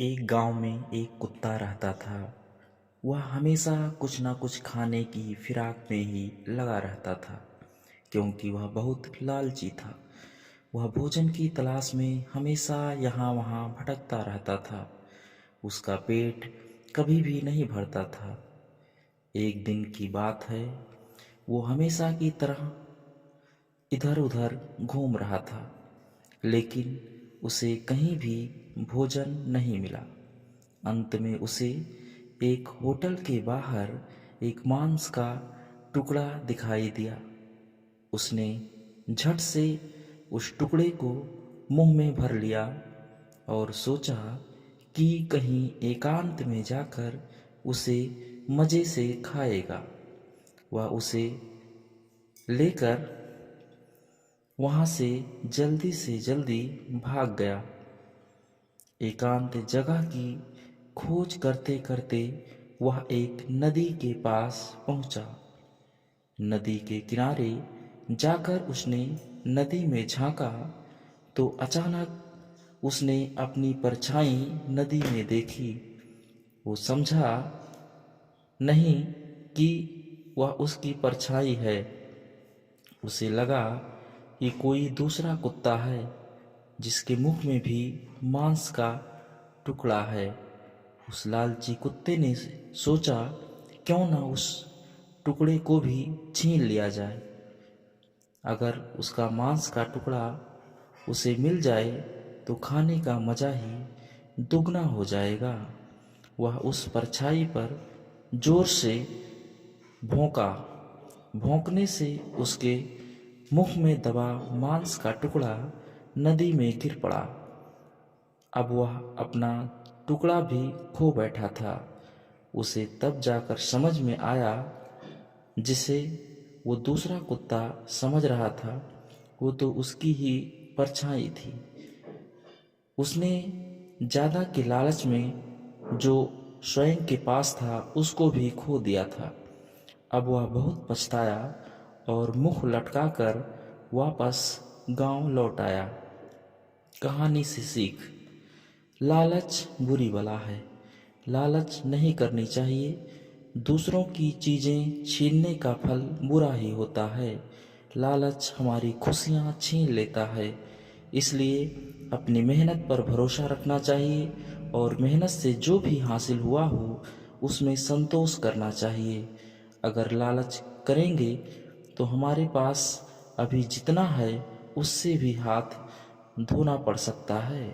एक गांव में एक कुत्ता रहता था। वह हमेशा कुछ ना कुछ खाने की फिराक में ही लगा रहता था, क्योंकि वह बहुत लालची था। वह भोजन की तलाश में हमेशा यहाँ वहाँ भटकता रहता था। उसका पेट कभी भी नहीं भरता था। एक दिन की बात है, वो हमेशा की तरह इधर उधर घूम रहा था, लेकिन उसे कहीं भी भोजन नहीं मिला। अंत में उसे एक होटल के बाहर एक मांस का टुकड़ा दिखाई दिया। उसने झट से उस टुकड़े को मुंह में भर लिया और सोचा कि कहीं एकांत में जाकर उसे मज़े से खाएगा। वह उसे लेकर वहाँ से जल्दी भाग गया। एकांत जगह की खोज करते करते वह एक नदी के पास पहुंचा। नदी के किनारे जाकर उसने नदी में झांका तो अचानक उसने अपनी परछाई नदी में देखी। वो समझा नहीं कि वह उसकी परछाई है। उसे लगा कि कोई दूसरा कुत्ता है, जिसके मुख में भी मांस का टुकड़ा है। उस लालची कुत्ते ने सोचा, क्यों ना उस टुकड़े को भी छीन लिया जाए। अगर उसका मांस का टुकड़ा उसे मिल जाए तो खाने का मज़ा ही दुगना हो जाएगा। वह उस परछाई पर जोर से भौंका। भौंकने से उसके मुख में दबा मांस का टुकड़ा नदी में गिर पड़ा। अब वह अपना टुकड़ा भी खो बैठा था। उसे तब जाकर समझ में आया, जिसे वो दूसरा कुत्ता समझ रहा था, वो तो उसकी ही परछाई थी। उसने ज़्यादा के लालच में जो स्वयं के पास था उसको भी खो दिया था। अब वह बहुत पछताया और मुंह लटकाकर वापस गांव लौट आया। कहानी से सीख। लालच बुरी बला है। लालच नहीं करनी चाहिए। दूसरों की चीज़ें छीनने का फल बुरा ही होता है। लालच हमारी खुशियाँ छीन लेता है। इसलिए अपनी मेहनत पर भरोसा रखना चाहिए और मेहनत से जो भी हासिल हुआ हो उसमें संतोष करना चाहिए। अगर लालच करेंगे तो हमारे पास अभी जितना है उससे भी हाथ धोना पड़ सकता है।